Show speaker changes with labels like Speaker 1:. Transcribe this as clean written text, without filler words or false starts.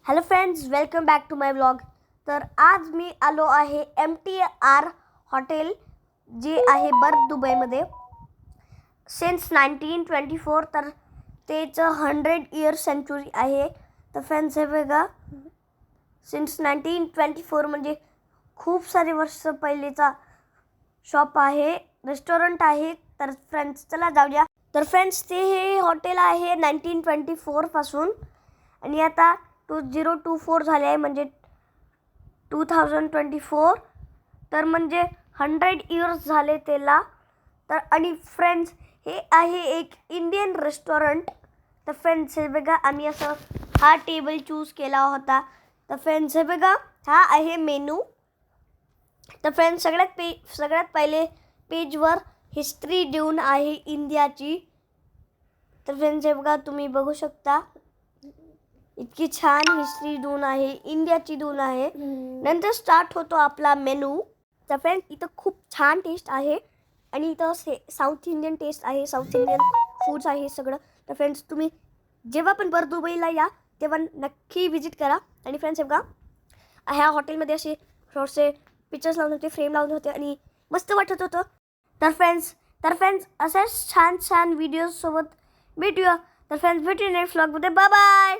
Speaker 1: Hello friends, welcome back to my vlog. तर आज मी आलो आहे MTR हॉटेल जे आहे बर्थ दुबईमध्ये सिन्स 1924. तर त्याचं 100 इयर सेंचुरी आहे. तर फ्रेंड्स हे बघा, सिन्स 1924 म्हणजे खूप सारे वर्ष पहिलेचा शॉप आहे, रेस्टॉरंट आहे. तर फ्रेंड्स चला जाऊया. तर फ्रेंड्स ते हे हॉटेल आहे 1924 पासून आणि आता 2024 झाले आहे, म्हणजे 2024. तर म्हणजे 100 इयर्स झाले त्याला. तर आणि फ्रेंड्स हे आहे एक इंडियन रेस्टॉरंट. तर फ्रेंड्स हे बघा, आम्ही असं हा टेबल चूज केला होता. तर फ्रेंड्स हे बघा, हा आहे मेनू. तर फ्रेंड्स सगळ्यात पहिले पेजवर हिस्ट्री देऊन आहे इंडियाची. तर फ्रेंड्स हे बघा, तुम्ही बघू शकता इतकी छान हिस्ट्री देऊन आहे, इंडियाची देऊन आहे. नंतर स्टार्ट होतो आपला मेनू. तर फ्रेंड्स इथं खूप छान टेस्ट आहे आणि इथं साऊथ इंडियन टेस्ट आहे, साऊथ इंडियन फूड्स आहे सगळं. तर फ्रेंड्स तुम्ही जेव्हा पण बर्थ दुबईला या तेव्हा नक्की विजिट करा. आणि फ्रेंड्स हे बघा, ह्या हॉटेलमध्ये असे थोडेसे पिक्चर्स लावून होते, फ्रेम लावून होते आणि मस्त वाटत होतं. तर फ्रेंड्स असेच छान छान व्हिडिओजसोबत भेटूया. तर फ्रेंड्स भेटूया नेक्स्ट व्लॉगमध्ये. Bye bye.